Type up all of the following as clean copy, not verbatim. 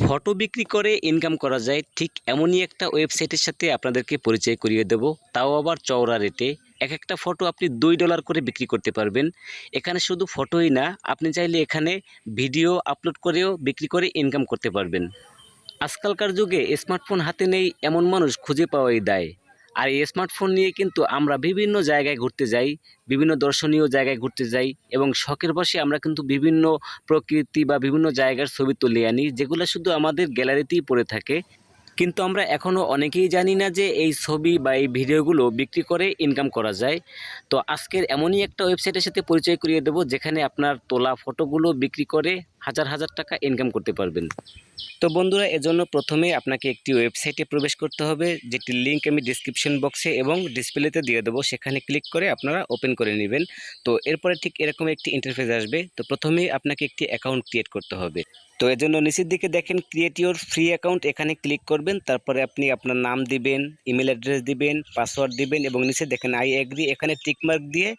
Photo বিক্রি করে income করা যায় ঠিক এমনই একটা ওয়েবসাইটের সাথে আপনাদেরকে পরিচয় করিয়ে দেব, তাও আবার চওড়া রেটে। এক একটা ফটো আপনি $2 করে বিক্রি করতে পারবেন। এখানে শুধু ফটোই না, আপনি চাইলে এখানে ভিডিও আপলোড করেও বিক্রি করে ইনকাম করতে পারবেন। আজকালকার যুগে স্মার্টফোন হাতে নেই এমন মানুষ খুঁজে পাওয়াই দায়। আর এই স্মার্টফোন নিয়ে কিন্তু আমরা বিভিন্ন জায়গায় ঘুরতে যাই, বিভিন্ন দর্শনীয় জায়গায় ঘুরতে যাই এবং শখের বশে আমরা কিন্তু বিভিন্ন প্রকৃতি বা বিভিন্ন জায়গার ছবি তুলে আনি, যেগুলো শুধু আমাদের গ্যালারিতেই পড়ে থাকে। কিন্তু আমরা এখনও অনেকেই জানি না যে এই ছবি বা এই ভিডিওগুলো বিক্রি করে ইনকাম করা যায়। তো আজকের এমনই একটা ওয়েবসাইটের সাথে পরিচয় করিয়ে দেব, যেখানে আপনার তোলা ফটোগুলো বিক্রি করে হাজার হাজার টাকা ইনকাম করতে পারবেন। তো বন্ধুরা, এজন্য প্রথমে আপনাকে একটি ওয়েবসাইটে প্রবেশ করতে হবে, যেটির লিঙ্ক আমি ডিসক্রিপশন বক্সে এবং ডিসপ্লেতে দিয়ে দেবো। সেখানে ক্লিক করে আপনারা ওপেন করে নেবেন। তো এরপরে ঠিক এরকম একটি ইন্টারফেস আসবে। তো প্রথমেই আপনাকে একটি অ্যাকাউন্ট ক্রিয়েট করতে হবে। তো এর জন্য নিচের দিকে দেখেন ক্রিয়েট ইউর ফ্রি অ্যাকাউন্ট, এখানে ক্লিক করবেন। তারপরে আপনি আপনার নাম দিবেন, ইমেল অ্যাড্রেস দিবেন, পাসওয়ার্ড দিবেন এবং নিচে দেখেন আই এগ্রি, এখানে টিকমার্ক দিয়ে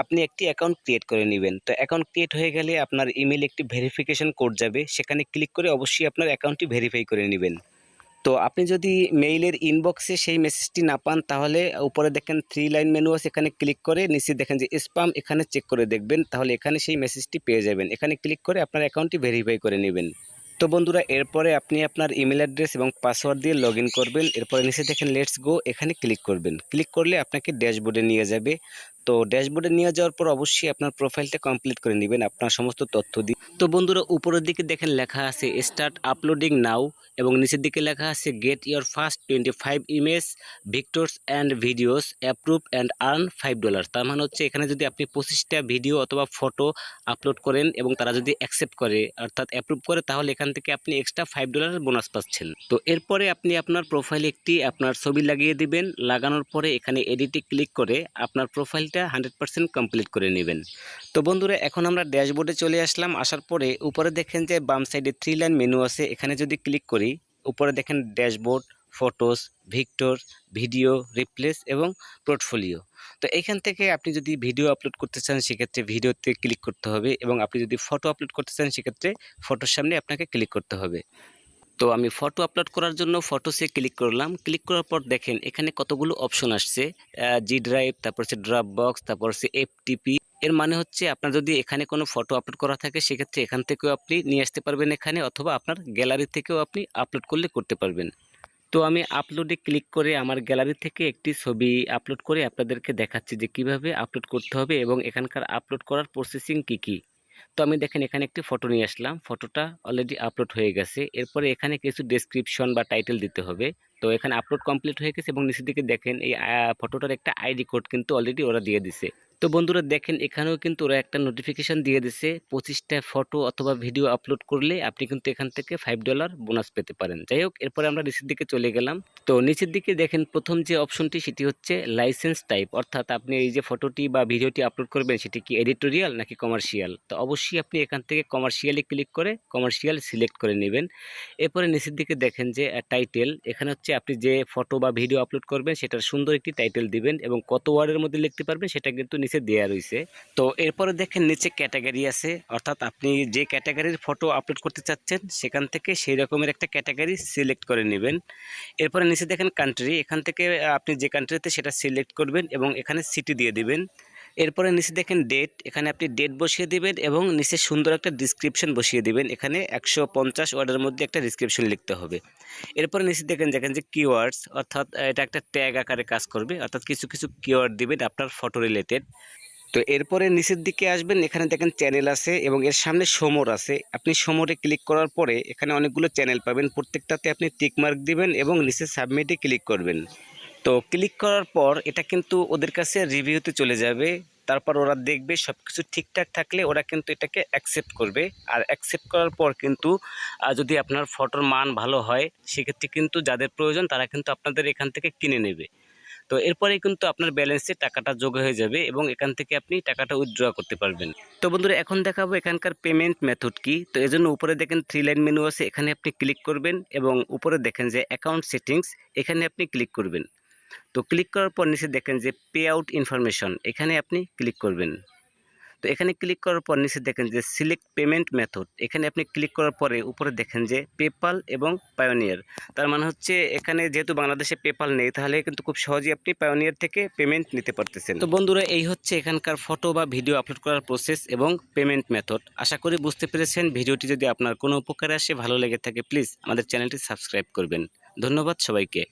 আপনি একটি অ্যাকাউন্ট ক্রিয়েট করে নেবেন। তো অ্যাকাউন্ট ক্রিয়েট হয়ে গেলে আপনার ইমেল একটি ভেরিফিকেশন কোড যাবে, সেখানে ক্লিক করে অবশ্যই আপনার অ্যাকাউন্টটি ভেরিফাই করে নেবেন। তো আপনি যদি মেইলের ইনবক্সে সেই মেসেজটি না পান, তাহলে উপরে দেখেন 3 লাইন মেনু আছে, এখানে ক্লিক করে নিচে দেখেন যে স্প্যাম, এখানে চেক করে দেখবেন, তাহলে এখানে সেই মেসেজটি পেয়ে যাবেন। এখানে ক্লিক করে আপনার অ্যাকাউন্টটি ভেরিফাই করে নেবেন। তো বন্ধুরা, এরপরে আপনি আপনার ইমেল অ্যাড্রেস এবং পাসওয়ার্ড দিয়ে লগ ইন করবেন। এরপরে নিচে দেখেন লেটস গো, এখানে ক্লিক করবেন। ক্লিক করলে আপনাকে ড্যাশবোর্ডে নিয়ে যাবে। তো ড্যাশবোর্ডে নিয়ে যাওয়ার পর অবশ্যই আপনার প্রোফাইলটা কমপ্লিট করে নেবেন আপনার সমস্ত তথ্য দিয়ে। তো বন্ধুরা, উপরের দিকে দেখেন লেখা আছে স্টার্ট আপলোডিং নাও এবং নিচের দিকে লেখা আছে get your first 25 image vectors and videos approve and earn $5। তার মানে হচ্ছে এখানে যদি আপনি 25টা ভিডিও অথবা ফটো আপলোড করেন এবং তারা যদি অ্যাকসেপ্ট করে অর্থাৎ অ্যাপ্রুভ করে, তাহলে এখান থেকে আপনি এক্সট্রা $5 বোনাস পাচ্ছেন। তো এরপরে আপনি আপনার প্রোফাইলে একটি আপনার ছবি লাগিয়ে দিবেন। লাগানোর পরে এখানে এডিটে ক্লিক করে আপনার প্রোফাইলটা 100% কমপ্লিট করে নেবেন। তো বন্ধুরা, এখন আমরা ড্যাশবোর্ডে চলে আসলাম। আসার পরে উপরে দেখেন যে বাম সাইডে 3 লাইন মেনু আছে, এখানে যদি ক্লিক করি উপরে দেখেন dashboard, photos, Victor, video, replace এবং পোর্টফোলিও। তো এখান থেকে আপনি যদি ভিডিও আপলোড করতে চান সেক্ষেত্রে ভিডিওতে ক্লিক করতে হবে এবং আপনি যদি ফটো আপলোড করতে চান সেক্ষেত্রে ফটোর সামনে আপনাকে ক্লিক করতে হবে। তো আমি ফটো আপলোড করার জন্য ফটোসে ক্লিক করলাম। ক্লিক করার পর দেখেন এখানে কতগুলো অপশন আসছে, জি ড্রাইভ, তারপর হচ্ছে ড্রপ বক্স, তারপর হচ্ছে এফটিপি। এর মানে হচ্ছে আপনার যদি এখানে কোনো ফটো আপলোড করা থাকে সেক্ষেত্রে এখান থেকেও আপনি নিয়ে আসতে পারবেন এখানে, অথবা আপনার গ্যালারি থেকেও আপনি আপলোড করলে করতে পারবেন। তো আমি আপলোডে ক্লিক করে আমার গ্যালারি থেকে একটি ছবি আপলোড করে আপনাদেরকে দেখাচ্ছি যে কিভাবে আপলোড করতে হবে এবং এখানকার আপলোড করার প্রসেসিং কি। তো আমি দেখেন এখানে একটি ফটো নিয়ে আসলাম, ফটোটা অলরেডি আপলোড হয়ে গেছে। এরপরে এখানে কিছু ডেসক্রিপশন বা টাইটেল দিতে হবে। তো এখানে আপলোড কমপ্লিট হয়ে গেছে এবং নিচের দিকে দেখেন এই ফটোটার একটা আইডি কোড কিন্তু অলরেডি ওরা দিয়ে দিছে। তো বন্ধুরা দেখেন এখানেও কিন্তু ওরা একটা নোটিফিকেশন দিয়ে দিছে, 25টা ফটো অথবা ভিডিও আপলোড করলে আপনি কিন্তু এখান থেকে $5 বোনাস পেতে পারেন। যাই হোক, এরপরে আমরা নিচের দিকে চলে গেলাম। তো নিচের দিকে দেখেন প্রথম যে অপশনটি সেটি হচ্ছে লাইসেন্স টাইপ, অর্থাৎ আপনি এই যে ফটোটি বা ভিডিওটি আপলোড করবেন সেটি কি এডিটোরিয়াল নাকি কমার্শিয়াল। তো অবশ্যই আপনি এখান থেকে কমার্শিয়ালে ক্লিক করে কমার্শিয়াল সিলেক্ট করে নেবেন। এরপরে নিচের দিকে দেখেন যে টাইটেল, এখানে হচ্ছে আপনি যে ফটো বা ভিডিও আপলোড করবেন সেটার সুন্দর একটি টাইটেল দিবেন এবং কত ওয়ার্ডের মধ্যে লিখতে পারবেন সেটা কিন্তু নিচে দেওয়া রয়েছে। তো এরপরে দেখেন নিচে ক্যাটাগরি আছে, অর্থাৎ আপনি যে ক্যাটাগরির ফটো আপলোড করতে চাচ্ছেন সেখান থেকে সেই রকমের একটা ক্যাটাগরি সিলেক্ট করে নেবেন। এরপরে নিচে দেখেন কান্ট্রি, এখান থেকে আপনি যে কান্ট্রিতে সেটা সিলেক্ট করবেন এবং এখানে সিটি দিয়ে দিবেন। এরপরে নিচে দেখেন ডেট, এখানে আপনি ডেট বসিয়ে দিবেন এবং নিচে সুন্দর একটা ডিসক্রিপশন বসিয়ে দিবেন। এখানে 150 ওয়ার্ডের মধ্যে একটা ডিসক্রিপশন লিখতে হবে। এরপরে নিচে দেখেন যে কিওয়ার্ডস, অর্থাৎ এটা একটা ট্যাগ আকারে কাজ করবে, অর্থাৎ কিছু কিওয়ার্ড দিবেন আপনার ফটো রিলেটেড। তো এরপরে নিচের দিকে আসবেন, এখানে দেখেন চ্যানেল আছে এবং এর সামনে সমর আছে। আপনি সমরে ক্লিক করার পরে এখানে অনেকগুলো চ্যানেল পাবেন, প্রত্যেকটাতে আপনি টিক মার্ক দিবেন এবং নিচে সাবমিটে ক্লিক করবেন। তো ক্লিক করার পর এটা কিন্তু ওদের কাছে রিভিউতে চলে যাবে। তারপর ওরা দেখবে সব কিছু ঠিকঠাক থাকলে ওরা কিন্তু এটাকে অ্যাকসেপ্ট করবে। আর অ্যাকসেপ্ট করার পর কিন্তু যদি আপনার ফটোর মান ভালো হয় সেক্ষেত্রে কিন্তু যাদের প্রয়োজন তারা কিন্তু আপনাদের এখান থেকে কিনে নেবে। তো এরপরেই কিন্তু আপনার ব্যালেন্সে টাকাটা যোগ হয়ে যাবে এবং এখান থেকে আপনি টাকাটা উইথড্র করতে পারবেন। তো বন্ধুরা, এখন দেখাবো এখানকার পেমেন্ট মেথড কি। তো এজন্য উপরে দেখেন 3 লাইন মেনু আছে, এখানে আপনি ক্লিক করবেন এবং উপরে দেখেন যে অ্যাকাউন্ট সেটিংস, এখানে আপনি ক্লিক করবেন। তো ক্লিক করার পর নিচে দেখেন যে পে আউট ইনফরমেশন, এখানে আপনি ক্লিক করবেন। তো এখানে ক্লিক করার পর নিচে দেখেন যে সিলেক্ট পেমেন্ট মেথড, এখানে আপনি ক্লিক করার পরে উপরে দেখেন যে পেপাল এবং পায়োনিয়ার। তার মানে হচ্ছে এখানে যেহেতু বাংলাদেশে পেপাল নেই, তাহলে কিন্তু খুব সহজেই আপনি পায়োনিয়ার থেকে পেমেন্ট নিতে পারতেছেন। তো বন্ধুরা, এই হচ্ছে এখানকার ফটো বা ভিডিও আপলোড করার প্রসেস এবং পেমেন্ট মেথড। আশা করি বুঝতে পেরেছেন। ভিডিওটি যদি আপনার কোনো উপকারে আসে, ভালো লেগে থাকে, প্লিজ আমাদের চ্যানেলটি সাবস্ক্রাইব করবেন। ধন্যবাদ সবাইকে।